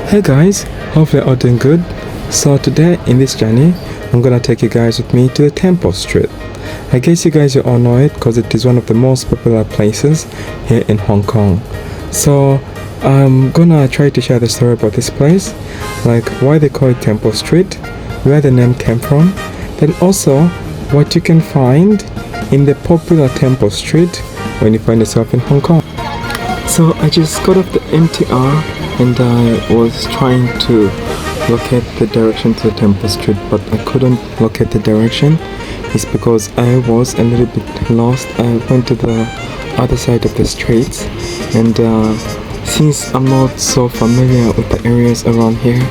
Hey guys, hopefully all doing good. So today in this journey, I'm gonna take you guys with me to the Temple Street. I guess you guys all know it because it is one of the most popular places here in Hong Kong. So I'm gonna try to share the story about this place, like why they call it Temple Street, where the name came from, then also what you can find in the popular Temple Street when you find yourself in Hong Kong. So I just got off the MTR and I was trying to locate the direction to the Temple Street, but I couldn't locate the direction. It's because I was a little bit lost. I went to the other side of the streets, and since I'm not so familiar with the areas around here,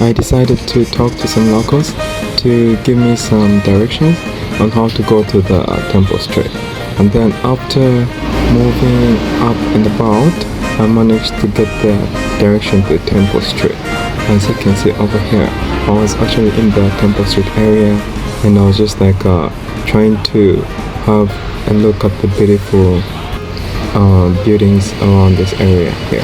I decided to talk to some locals to give me some directions on how to go to the Temple Street. And then after moving up and about, I managed to get the direction to the Temple Street. As you can see over here, I was actually in the Temple Street area, and I was just like trying to have a look at the beautiful buildings around this area here.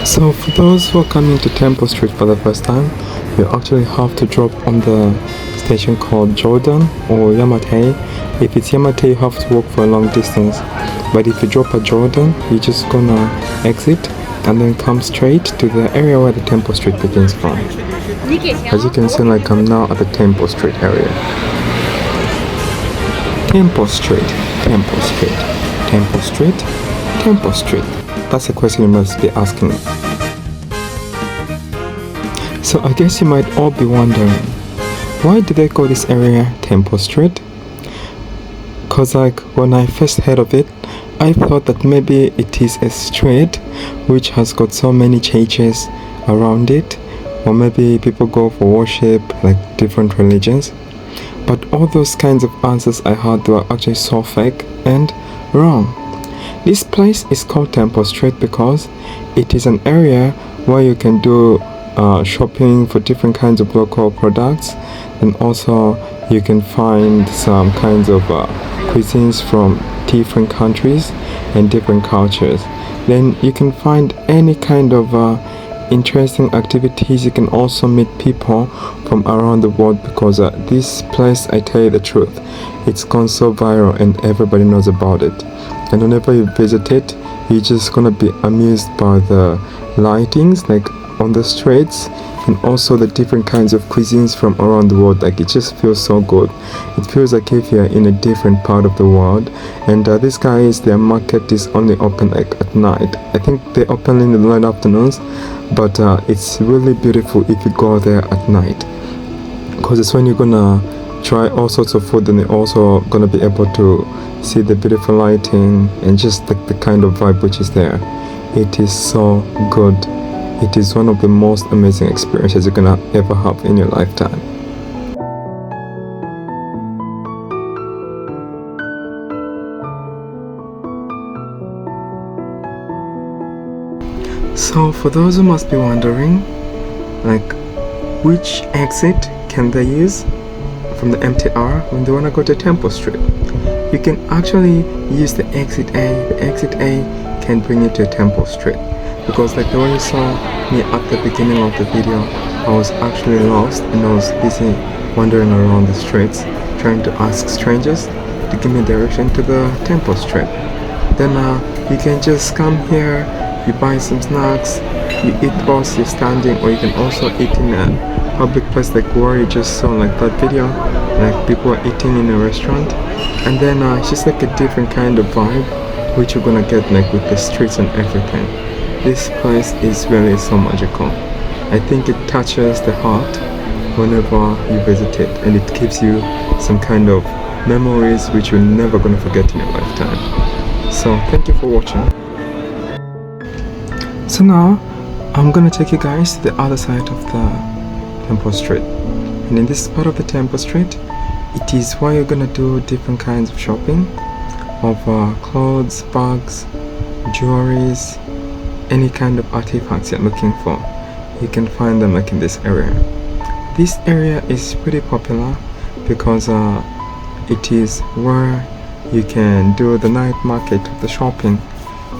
So for those who are coming to Temple Street for the first time, you actually have to drop on the station called Jordan or Yamate. If it's Yamate, you have to walk for a long distance, but if you drop at Jordan, you're just gonna exit and then come straight to the area where the Temple Street begins from. As you can see, like I'm now at the Temple Street area. Temple Street, Temple Street, Temple Street, Temple Street. That's a question you must be asking. So I guess you might all be wondering, why do they call this area Temple Street? Cause like when I first heard of it, I thought that maybe it is a street which has got so many churches around it, or maybe people go for worship, like different religions. But all those kinds of answers I had were actually so fake and wrong. This place is called Temple Street because it is an area where you can do shopping for different kinds of local products, and also you can find some kinds of cuisines from different countries and different cultures. Then you can find any kind of interesting activities. You can also meet people from around the world because this place, I tell you the truth, it's gone so viral and everybody knows about it. And whenever you visit it, you're just gonna be amused by the lightings like on the streets, and also the different kinds of cuisines from around the world. Like it just feels so good. It feels like if you're in a different part of the world. And these guys, their market is only open like at night. I think they open in the late afternoons, but it's really beautiful if you go there at night, because it's when you're gonna try all sorts of food, and you're also gonna be able to see the beautiful lighting and just like the kind of vibe which is there. It is so good. It is one of the most amazing experiences you're gonna ever have in your lifetime. So for those who must be wondering, like which exit can they use from the MTR when they wanna go to Temple Street? You can actually use the exit A. The exit A can bring you to Temple Street. Because like the one you saw me at the beginning of the video, I was actually lost and I was busy wandering around the streets trying to ask strangers to give me direction to the Temple Street. Then you can just come here, you buy some snacks, you eat whilst you're standing, or you can also eat in a public place like where you just saw like that video, like people are eating in a restaurant. And then it's just like a different kind of vibe which you're gonna get like with the streets and everything. This place is really so magical. I think it touches the heart whenever you visit it, and it gives you some kind of memories which you're never gonna forget in your lifetime. So thank you for watching. So now I'm gonna take you guys to the other side of the Temple Street, and in this part of the Temple Street, it is where you're gonna do different kinds of shopping of clothes, bags, jewelries, any kind of artifacts you're looking for. You can find them like in this area. This area is pretty popular because it is where you can do the night market of the shopping.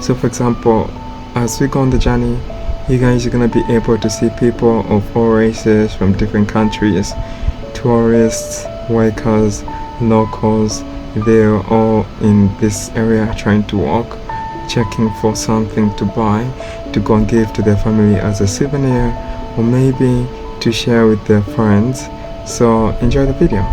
So for example, as we go on the journey, you guys are gonna be able to see people of all races from different countries, tourists, workers, locals. They're all in this area trying to walk, checking for something to buy, to go and give to their family as a souvenir, or maybe to share with their friends. So enjoy the video.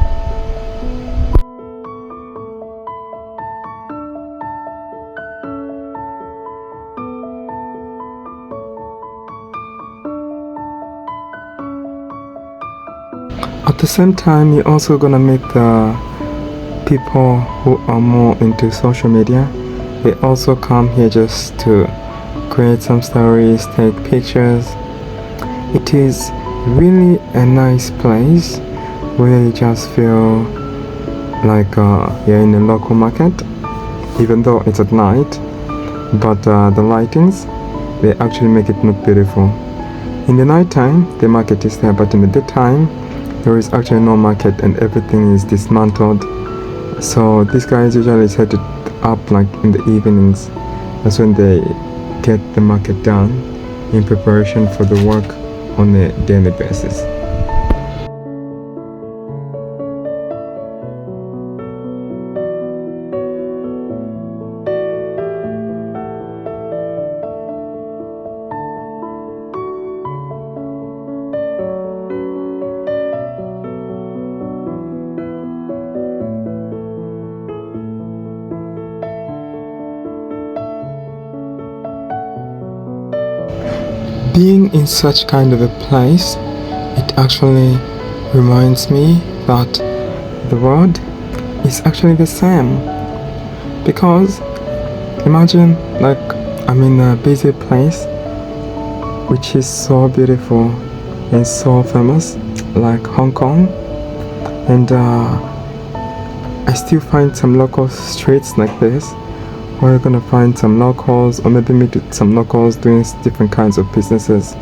At the same time, you're also gonna meet the people who are more into social media. They also come here just to create some stories, take pictures. It is really a nice place where you just feel like you're in a local market, even though it's at night. But the lightings, they actually make it look beautiful. In the night time, the market is there, but in the daytime, there is actually no market and everything is dismantled. So these guys usually set it up like in the evenings. That's when they get the market done in preparation for the work on a daily basis. Being in such kind of a place, it actually reminds me that the world is actually the same. Because imagine like I'm in a busy place which is so beautiful and so famous, like Hong Kong, and I still find some local streets like this where you're gonna find some locals, or maybe meet with some locals doing different kinds of businesses,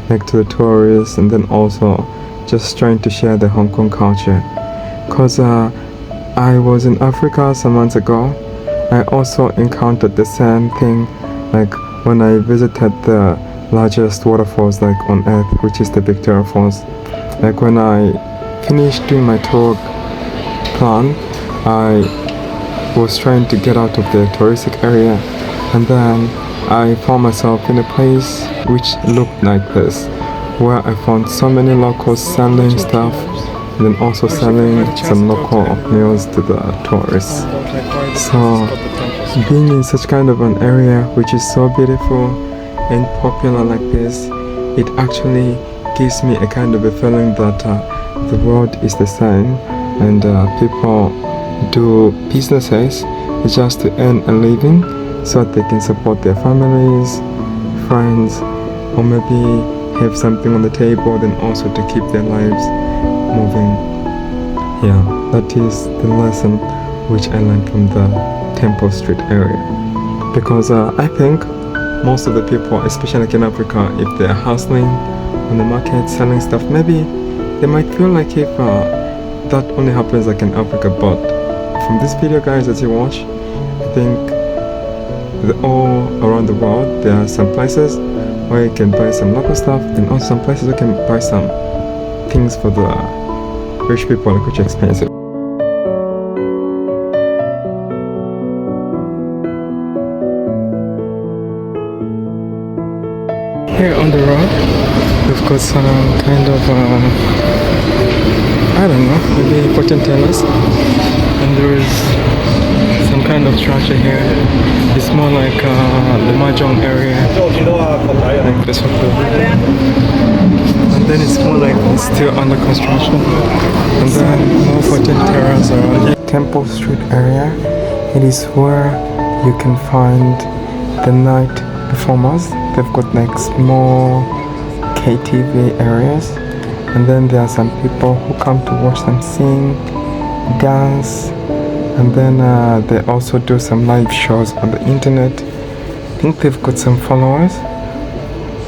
like to the tourists, and then also just trying to share the Hong Kong culture. Cause I was in Africa some months ago. I also encountered the same thing, like when I visited the largest waterfalls like on earth, which is the Victoria Falls. Like when I finished doing my tour plan, I was trying to get out of the touristic area, and then I found myself in a place which looked like this, where I found so many locals selling stuff, and then also selling some local meals to the tourists. So being in such kind of an area which is so beautiful and popular like this, it actually gives me a kind of a feeling that the world is the same, and people do businesses just to earn a living so that they can support their families, friends, or maybe have something on the table, then also to keep their lives moving. Yeah, that is the lesson which I learned from the Temple Street area. Because I think most of the people, especially like in Africa, if they're hustling on the market, selling stuff, maybe they might feel like if that only happens like in Africa, but from this video guys, as you watch, I think all around the world there are some places where you can buy some local stuff, and also some places you can buy some things for the rich people, like which are expensive. Here on the road, we've got some kind of I don't know, maybe fortune tellers. And there is some kind of structure here. It's more like the mahjong area, like this one. And then it's more like it's still under construction. And then more fortune tellers around here. Temple Street area, it is where you can find the night performers. They've got like small KTV areas, and then there are some people who come to watch them sing, dance, and then they also do some live shows on the internet. I think they've got some followers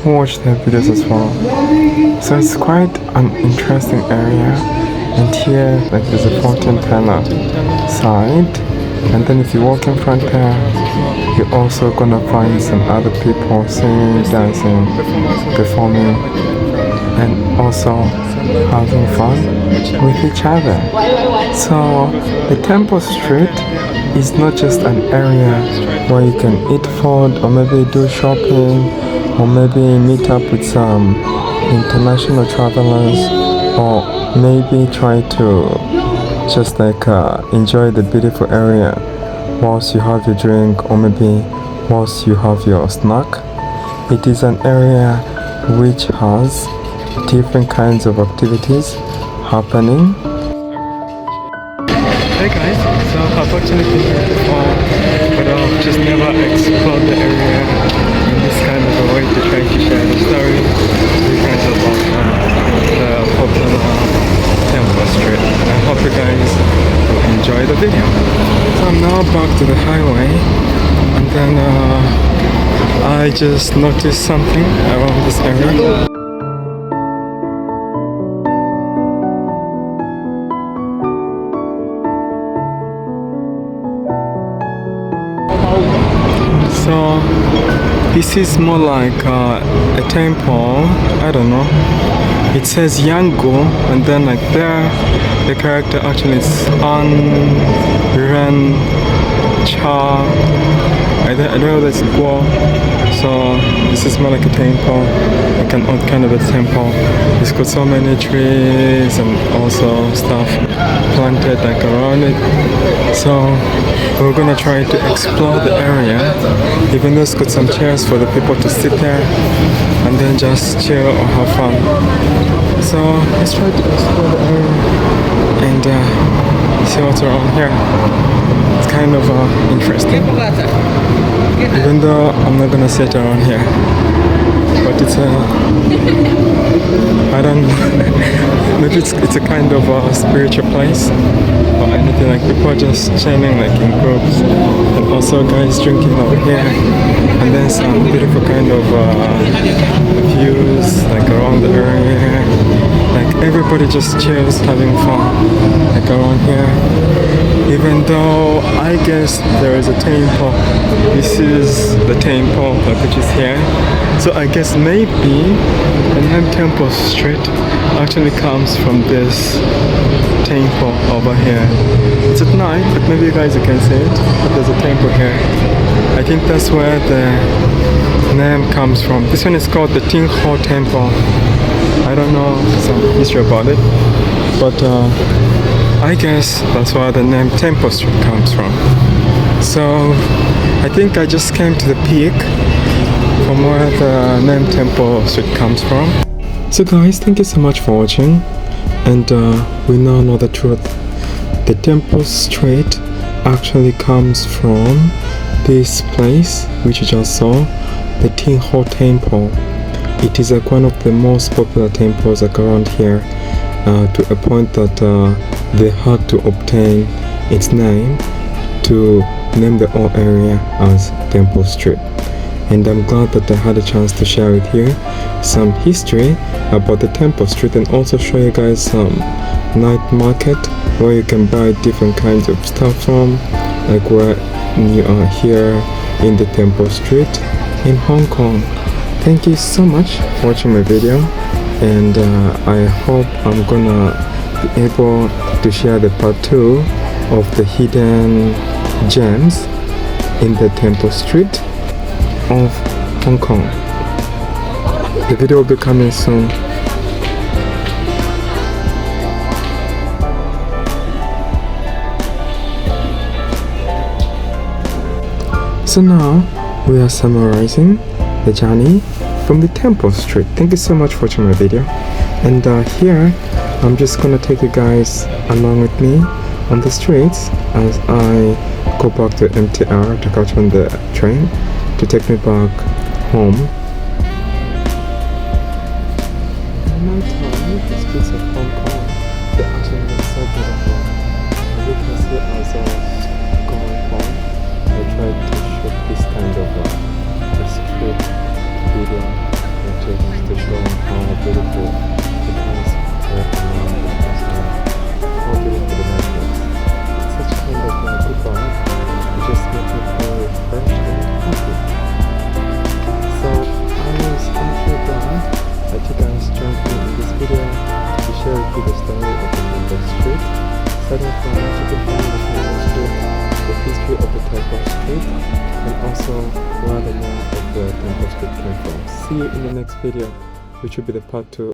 who watch their videos as well. So it's quite an interesting area. And here, like, there's a fortune teller side, and then if you walk in front there, you're also gonna find some other people singing, dancing, performing, and also having fun with each other. So the temple street is not just an area where you can eat food or maybe do shopping or maybe meet up with some international travelers or maybe try to just like enjoy the beautiful area whilst you have your drink or maybe whilst you have your snack. It is an area which has different kinds of activities happening. Hey guys, so I've actually been here before, but I've just never explored the area in this kind of a way to try to share the story to you guys about the popular temple street. I hope you guys will enjoy the video. So I'm now back to the highway, and then I just noticed something around this area. So this is more like a temple. I don't know. It says Yango, and then like there, the character actually is An Ren Cha. I don't know that's Guo. So this is more like a temple, like an odd kind of a temple. It's got so many trees and also stuff planted like around it. So we're gonna try to explore the area, even though it's got some chairs for the people to sit there and then just chill or have fun. So let's try to explore the area and see what's around here. It's kind of interesting, even though I'm not gonna sit around here, but it's I don't know, maybe it's a kind of a spiritual place or anything, like people are just chilling like in groups, and also guys drinking over here, and then some beautiful kind of views like around the area, like everybody just chills having fun like around here. Even though I guess there is a temple, this is the temple like which is here, so I guess maybe the name Temple Street actually comes from this temple over here. It's at night, but maybe you guys can see it, but there's a temple here. I think that's where the name comes from. This one is called the Ting Ho Temple. I don't know some history about it, but I guess that's where the name Temple Street comes from. So I think I just came to the peak from where the name Temple Street comes from. So guys, thank you so much for watching, and we now know the truth. The Temple Street actually comes from this place which you just saw, the Ting Ho Temple. It is like one of the most popular temples like around here, to a point that they had to obtain its name to name the whole area as Temple Street. And I'm glad that I had a chance to share with you some history about the Temple Street, and also show you guys some night market where you can buy different kinds of stuff from, like where you are here in the Temple Street in Hong Kong. Thank you so much for watching my video, and I hope I'm gonna be able to share the part 2 of the hidden gems in the Temple Street of Hong Kong. The video will be coming soon. So now we are summarizing the journey from the Temple Street. Thank you so much for watching my video, and here I'm just gonna take you guys along with me on the streets as I go back to MTR to catch on the train to take me back home. At nighttime, the streets of Hong Kong, they actually look so beautiful. And you can see as I was going home, I tried to shoot this kind of a street video, just to show how beautiful the cars are around the castle, how beautiful the night is. It's such kind of good vibe. It just makes me feel refreshed. you the story of the Temple Street, starting from what you can find in the Temple Street, the history of the Temple Street, and also rather more of where Temple Street came from. See you in the next video, which will be the part 2.